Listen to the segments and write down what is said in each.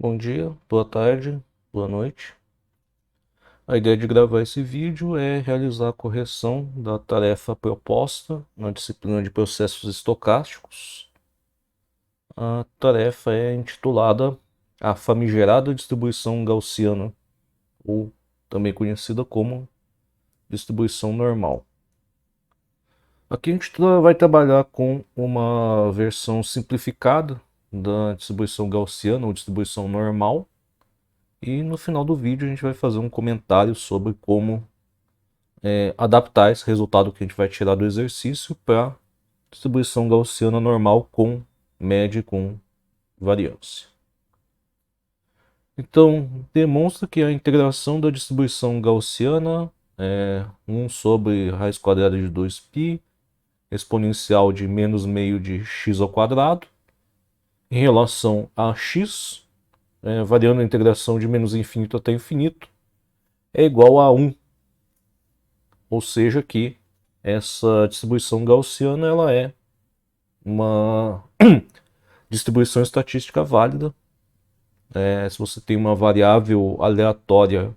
Bom dia, boa tarde, boa noite. A ideia de gravar esse vídeo é realizar a correção da tarefa proposta na disciplina de processos estocásticos. A tarefa é intitulada A Famigerada Distribuição Gaussiana, ou também conhecida como distribuição normal. Aqui a gente vai trabalhar com uma versão simplificada da distribuição gaussiana ou distribuição normal. E no final do vídeo a gente vai fazer um comentário sobre como adaptar esse resultado que a gente vai tirar do exercício para distribuição gaussiana normal com média e com variância. Então, demonstra que a integração da distribuição gaussiana é 1 sobre raiz quadrada de 2π exponencial de menos meio de x ao quadrado em relação a x, variando a integração de menos infinito até infinito, é igual a 1. Ou seja que essa distribuição gaussiana ela é uma distribuição estatística válida. Se você tem uma variável aleatória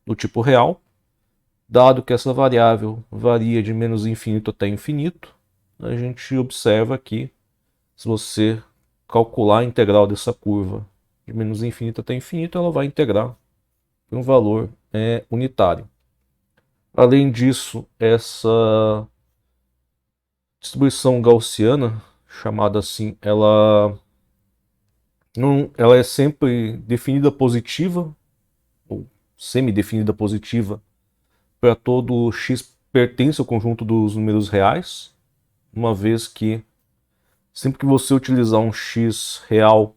do tipo real, dado que essa variável varia de menos infinito até infinito, a gente observa que se você calcular a integral dessa curva de menos infinito até infinito, ela vai integrar para um valor unitário. Além disso, essa distribuição gaussiana, chamada assim, ela é sempre definida positiva, ou semi-definida positiva, para todo x pertence ao conjunto dos números reais, uma vez que sempre que você utilizar um x real,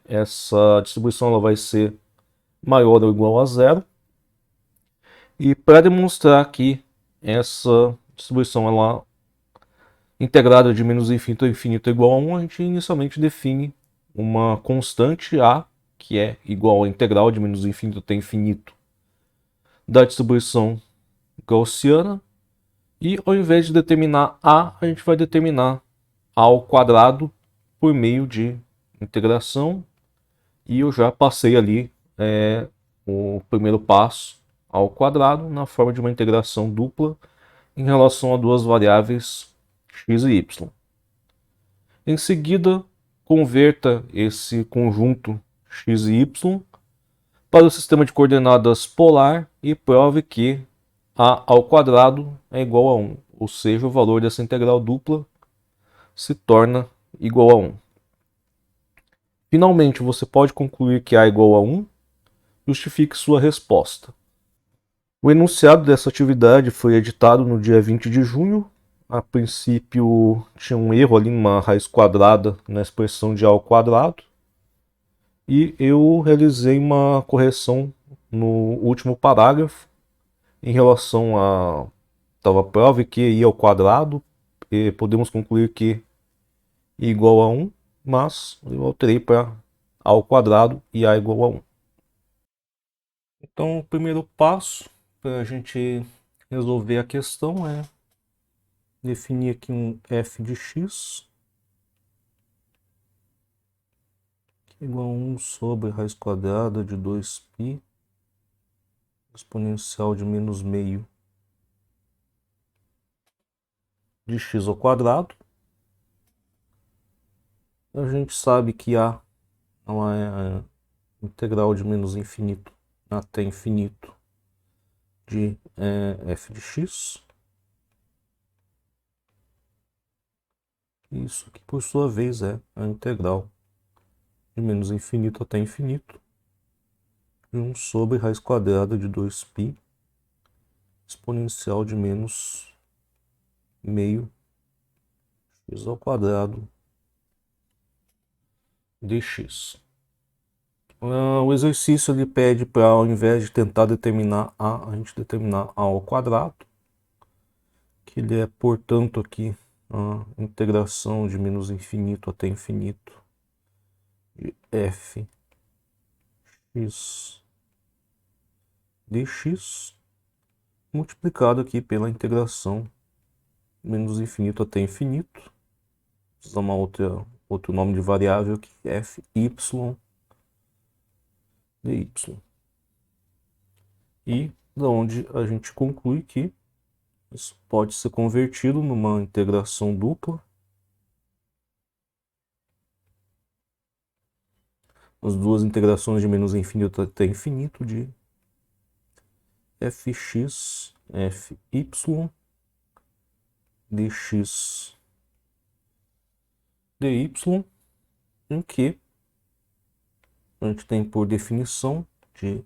essa distribuição ela vai ser maior ou igual a zero. E para demonstrar que essa distribuição ela integrada de menos infinito a infinito é igual a 1, a gente inicialmente define uma constante A, que é igual à integral de menos infinito até infinito da distribuição gaussiana. E ao invés de determinar A, a gente vai determinar A ao quadrado por meio de integração. E eu já passei ali o primeiro passo ao quadrado na forma de uma integração dupla em relação a duas variáveis x e y. Em seguida, converta esse conjunto x e y para o sistema de coordenadas polar e prove que a ao quadrado é igual a 1, ou seja, o valor dessa integral dupla se torna igual a 1. Finalmente, você pode concluir que a é igual a 1, justifique sua resposta. O enunciado dessa atividade foi editado no dia 20 de junho. A princípio tinha um erro ali numa raiz quadrada na expressão de a ao quadrado. E eu realizei uma correção no último parágrafo em relação a prove que i ao quadrado, e podemos concluir que i igual a 1, mas eu alterei para a ao quadrado e a igual a 1. Então, o primeiro passo para a gente resolver a questão é definir aqui um f de x que é igual a 1 sobre raiz quadrada de 2π exponencial de menos meio de x ao quadrado. A gente sabe que a ela é a integral de menos infinito até infinito de f de x. Isso aqui, por sua vez, é a integral de menos infinito até infinito de 1 sobre raiz quadrada de 2π exponencial de menos meio x ao quadrado dx. O exercício ele pede para, ao invés de tentar determinar a gente determinar a ao quadrado, que ele é, portanto, aqui a integração de menos infinito até infinito de f x dx multiplicado aqui pela integração menos infinito até infinito. Vamos usar outro nome de variável aqui, f y dy. E da onde a gente conclui que isso pode ser convertido numa integração dupla. As duas integrações de menos infinito até infinito de fx, fy, dx, dy, em que a gente tem por definição de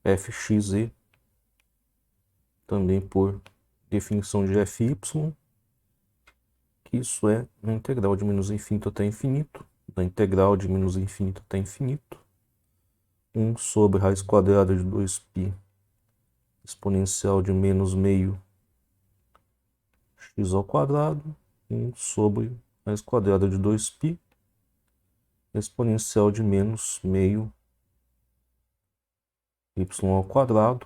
fxe, também por definição de fy, que isso é a integral de menos infinito até infinito, da integral de menos infinito até infinito, 1 sobre raiz quadrada de 2π exponencial de menos meio x ao quadrado, 1 sobre raiz quadrada de 2π exponencial de menos meio y ao quadrado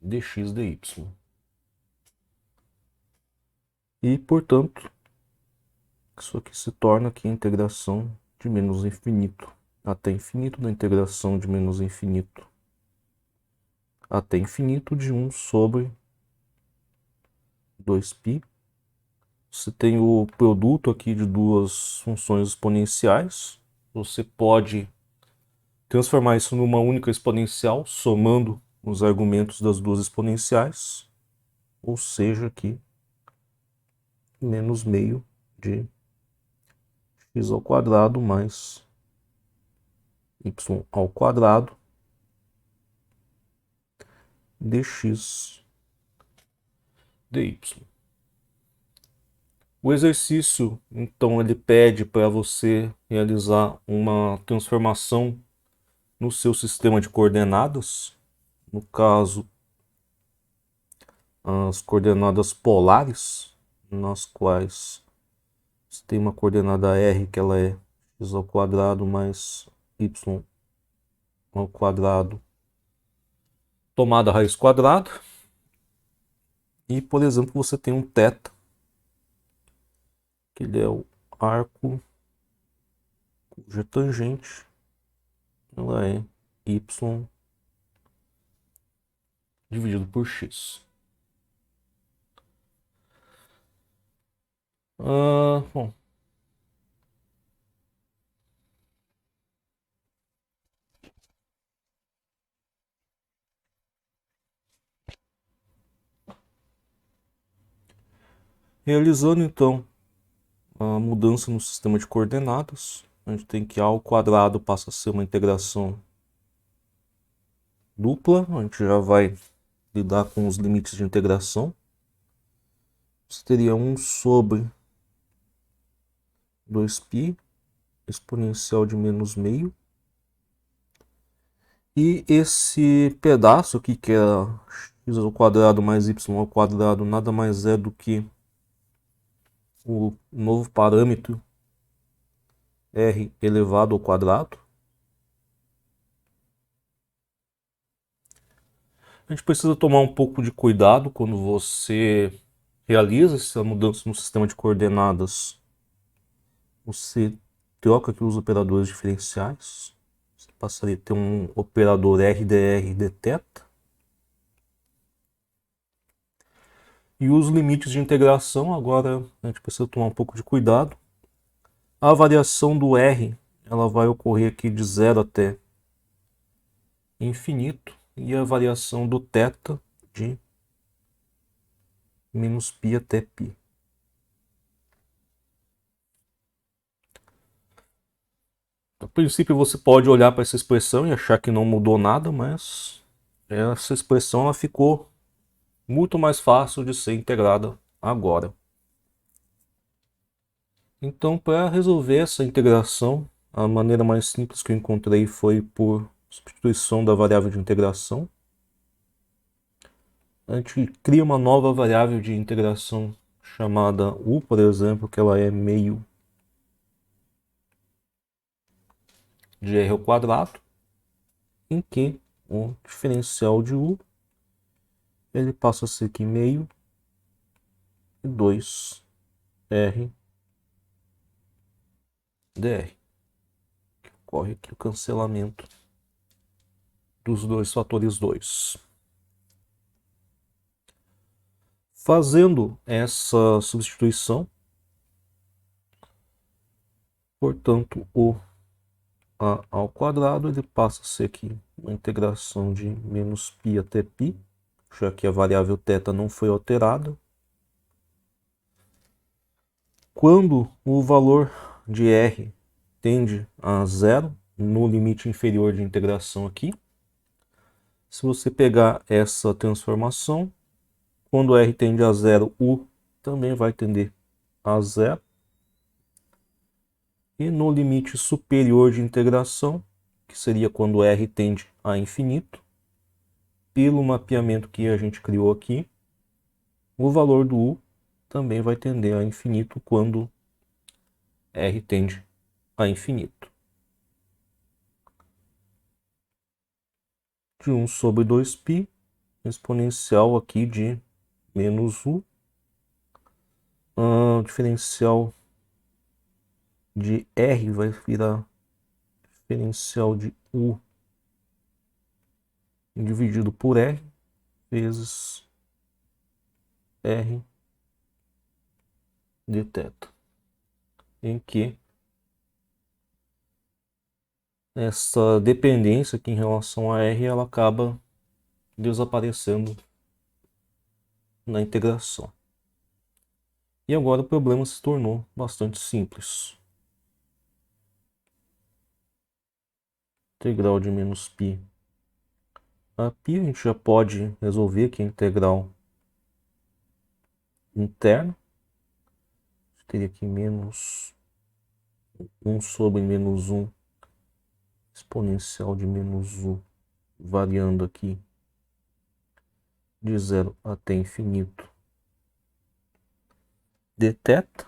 dx dy. E, portanto, isso aqui se torna aqui a integração de menos infinito até infinito da integração de menos infinito até infinito de 1 sobre 2π. Você tem o produto aqui de duas funções exponenciais. Você pode transformar isso numa única exponencial, somando os argumentos das duas exponenciais, ou seja, aqui menos meio de x ao quadrado mais y ao quadrado dx dy. O exercício, então, ele pede para você realizar uma transformação no seu sistema de coordenadas, no caso, as coordenadas polares, nas quais você tem uma coordenada r que ela é x ao quadrado mais y ao quadrado tomada a raiz quadrada. E, por exemplo, você tem um θ, que ele é o arco cuja tangente ela é y dividido por x. Bom, realizando então a mudança no sistema de coordenadas, a gente tem que a ao quadrado passa a ser uma integração dupla. A gente já vai lidar com os limites de integração. Você teria 1 sobre 2π exponencial de menos meio. E esse pedaço aqui, que é x ao quadrado mais y ao quadrado, nada mais é do que o novo parâmetro r elevado ao quadrado. A gente precisa tomar um pouco de cuidado quando você realiza essa mudança no sistema de coordenadas. Você troca aqui os operadores diferenciais. Você passaria a ter um operador RDR dθ. E os limites de integração, agora a gente precisa tomar um pouco de cuidado. A variação do R ela vai ocorrer aqui de 0 até infinito. E a variação do θ de menos π até π. A princípio você pode olhar para essa expressão e achar que não mudou nada, mas essa expressão ela ficou muito mais fácil de ser integrada agora. Então, para resolver essa integração, a maneira mais simples que eu encontrei foi por substituição da variável de integração. A gente cria uma nova variável de integração chamada u, por exemplo, que ela é meio de r ao quadrado, em que o diferencial de u ele passa a ser aqui meio e 2r dr. Ocorre aqui o cancelamento dos dois fatores 2. Fazendo essa substituição, portanto, o a ao quadrado ele passa a ser aqui uma integração de menos π até π, já que a variável θ não foi alterada. Quando o valor de r tende a zero, no limite inferior de integração aqui, se você pegar essa transformação, quando r tende a zero, u também vai tender a zero. E no limite superior de integração, que seria quando r tende a infinito, pelo mapeamento que a gente criou aqui, o valor do u também vai tender a infinito quando r tende a infinito. De 1 sobre 2π, exponencial aqui de menos u, diferencial de r vai virar diferencial de u dividido por r, vezes r de θ, em que essa dependência aqui em relação a r ela acaba desaparecendo na integração. E agora o problema se tornou bastante simples. Integral de menos π a π, a gente já pode resolver aqui a integral interna. Teria aqui menos 1 sobre menos 1 exponencial de menos u, variando aqui de 0 até infinito, dθ.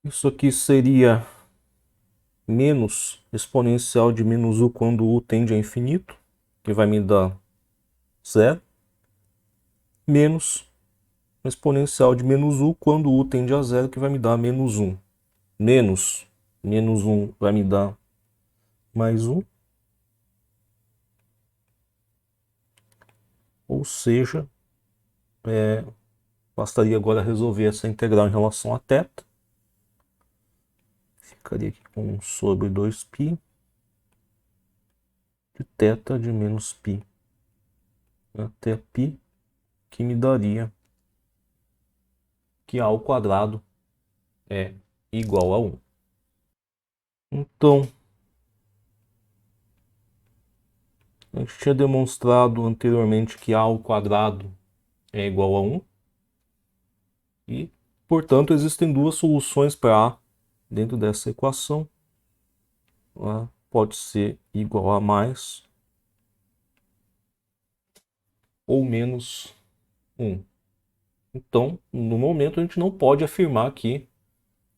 Isso aqui seria menos exponencial de menos u quando u tende a infinito, que vai me dar 0, menos exponencial de menos u quando u tende a 0, que vai me dar menos 1. Menos 1 vai me dar mais 1. Ou seja, bastaria agora resolver essa integral em relação a θ. Ficaria aqui com 1 sobre 2π de θ de menos π até π, que me daria que a ao quadrado é igual a 1. Então, a gente tinha demonstrado anteriormente que a ao quadrado é igual a 1. E, portanto, existem duas soluções para a dentro dessa equação. A pode ser igual a mais ou menos 1. Então, no momento, a gente não pode afirmar que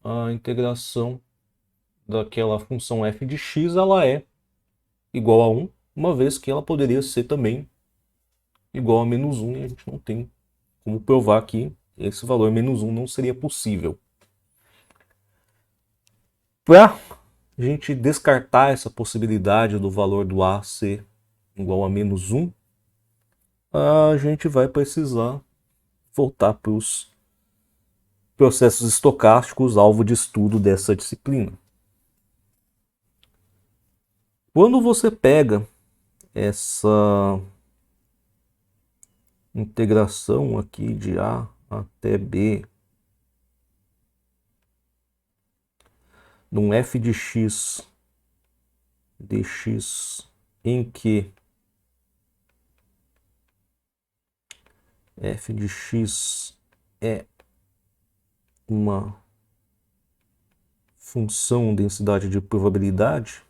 a integração daquela função f de x ela é igual a 1, uma vez que ela poderia ser também igual a menos 1, e a gente não tem como provar que esse valor menos 1 não seria possível. Para a gente descartar essa possibilidade do valor do a ser igual a menos 1, a gente vai precisar voltar para os processos estocásticos, alvo de estudo dessa disciplina. Quando você pega essa integração aqui de a até b num f de x dx em que f de x é uma função densidade de probabilidade,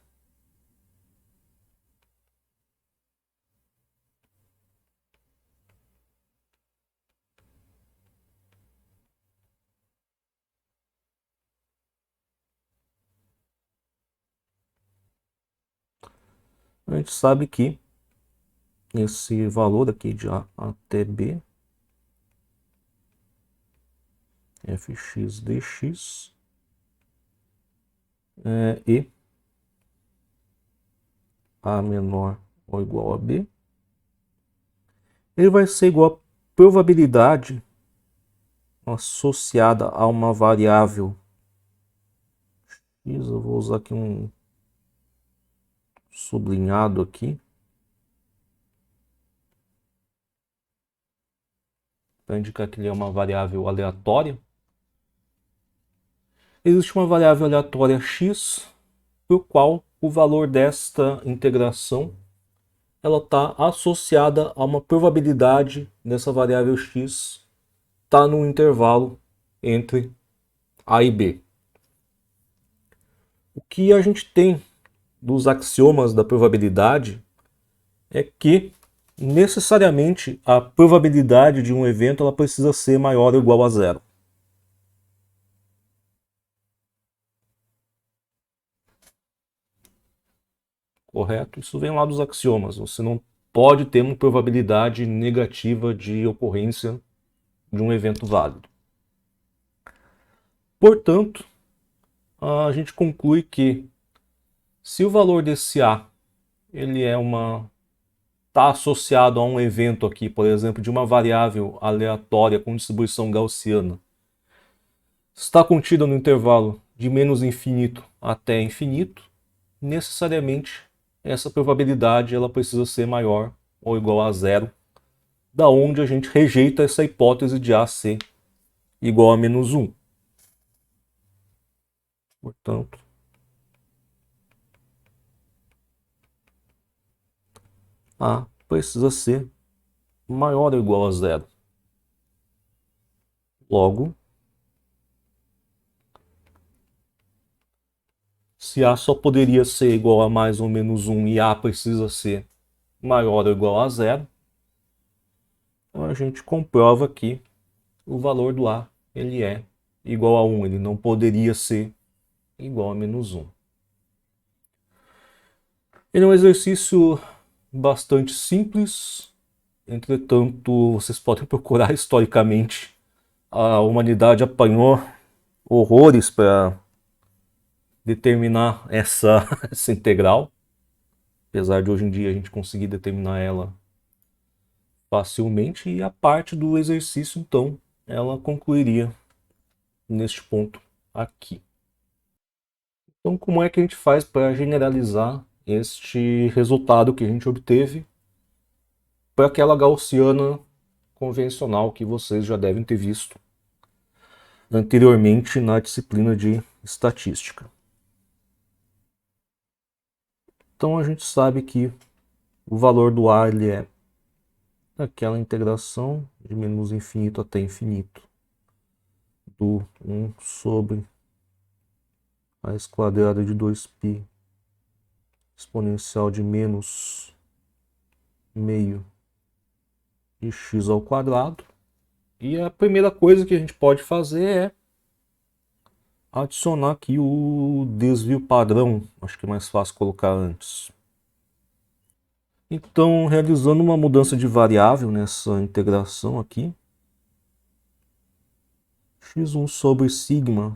a gente sabe que esse valor aqui de A até B, fx dx, e A menor ou igual a B, ele vai ser igual a probabilidade associada a uma variável x. Eu vou usar aqui um sublinhado aqui para indicar que ele é uma variável aleatória. Existe uma variável aleatória x, para o qual o valor desta integração ela está associada a uma probabilidade dessa variável x estar num intervalo entre A e B. O que a gente tem dos axiomas da probabilidade é que necessariamente a probabilidade de um evento ela precisa ser maior ou igual a zero. Correto? Isso vem lá dos axiomas. Você não pode ter uma probabilidade negativa de ocorrência de um evento válido. Portanto, a gente conclui que se o valor desse A ele está associado a um evento aqui, por exemplo, de uma variável aleatória com distribuição gaussiana, está contida no intervalo de menos infinito até infinito, necessariamente essa probabilidade ela precisa ser maior ou igual a zero, da onde a gente rejeita essa hipótese de A ser igual a menos 1. Portanto, A precisa ser maior ou igual a zero. Logo, se A só poderia ser igual a mais ou menos 1 e A precisa ser maior ou igual a zero, então a gente comprova que o valor do A ele é igual a 1, ele não poderia ser igual a menos 1. Ele é um exercício bastante simples, entretanto, vocês podem procurar historicamente. A humanidade apanhou horrores para determinar essa integral, apesar de hoje em dia a gente conseguir determinar ela facilmente, e a parte do exercício, então, ela concluiria neste ponto aqui. Então, como é que a gente faz para generalizar este resultado que a gente obteve para aquela gaussiana convencional que vocês já devem ter visto anteriormente na disciplina de estatística? Então, a gente sabe que o valor do A ele é aquela integração de menos infinito até infinito do 1 sobre raiz quadrada de 2π exponencial de menos meio de x ao quadrado. E a primeira coisa que a gente pode fazer é adicionar aqui o desvio padrão. Acho que é mais fácil colocar antes. Então, realizando uma mudança de variável nessa integração aqui, x1 sobre sigma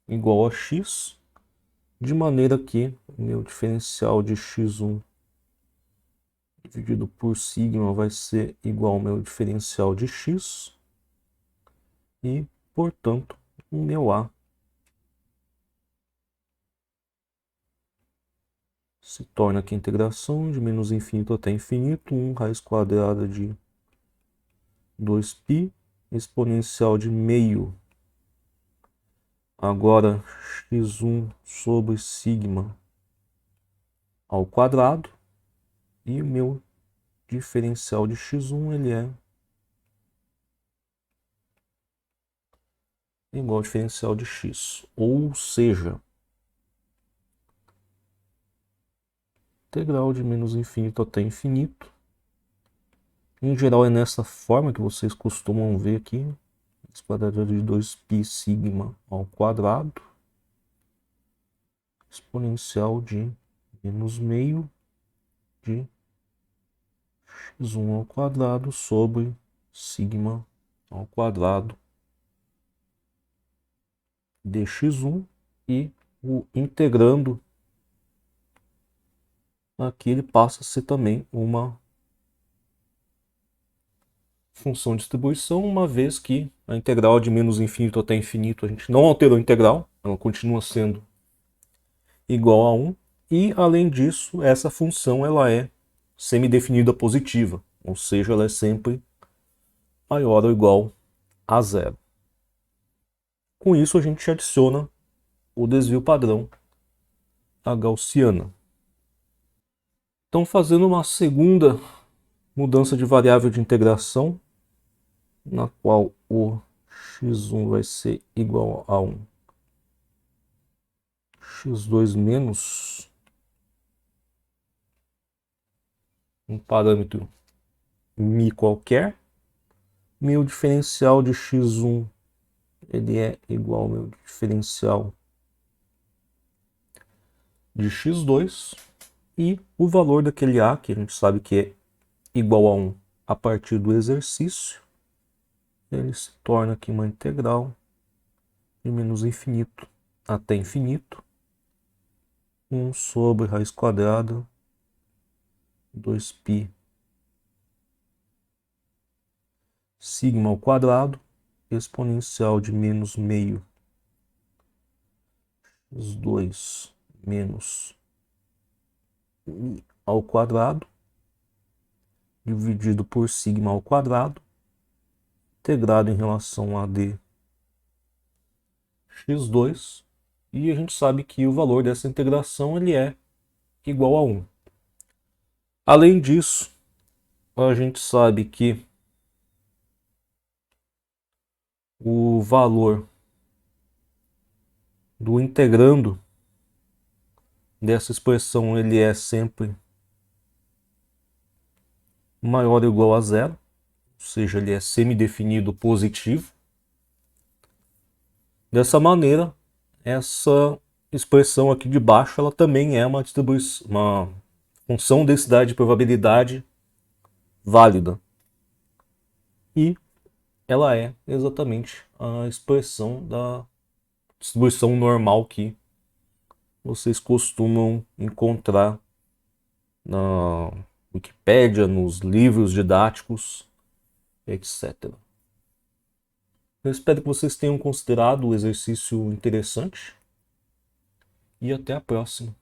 igual a x, de maneira que meu diferencial de x1 dividido por sigma vai ser igual ao meu diferencial de x e, portanto, o meu A se torna aqui a integração de menos infinito até infinito, 1 raiz quadrada de 2π exponencial de meio, agora x1 sobre sigma ao quadrado, e o meu diferencial de x1 ele é igual ao diferencial de x, ou seja, integral de menos infinito até infinito. Em geral é nessa forma que vocês costumam ver aqui, raiz quadrada de 2π sigma ao quadrado exponencial de menos meio de x1 ao quadrado sobre sigma ao quadrado de x1, e o integrando aqui ele passa a ser também uma função de distribuição, uma vez que a integral de menos infinito até infinito a gente não alterou a integral, ela continua sendo igual a 1, e além disso essa função ela é semidefinida positiva, ou seja, ela é sempre maior ou igual a zero. Com isso a gente adiciona o desvio padrão à gaussiana. Então, fazendo uma segunda mudança de variável de integração, na qual o x1 vai ser igual a 1, x2 menos um parâmetro μ qualquer, meu diferencial de x1 ele é igual ao meu diferencial de x2, e o valor daquele a, que a gente sabe que é igual a 1 a partir do exercício, ele se torna aqui uma integral de menos infinito até infinito, 1 sobre raiz quadrada 2π sigma ao quadrado exponencial de menos meio x2 menos μ ao quadrado dividido por sigma ao quadrado integrado em relação a d x2, e a gente sabe que o valor dessa integração ele é igual a 1. Além disso, a gente sabe que o valor do integrando dessa expressão ele é sempre maior ou igual a zero, ou seja, ele é semidefinido positivo. Dessa maneira, essa expressão aqui de baixo ela também é uma função densidade de probabilidade válida. E ela é exatamente a expressão da distribuição normal que vocês costumam encontrar na Wikipédia, nos livros didáticos, etc. Eu espero que vocês tenham considerado o exercício interessante e até a próxima.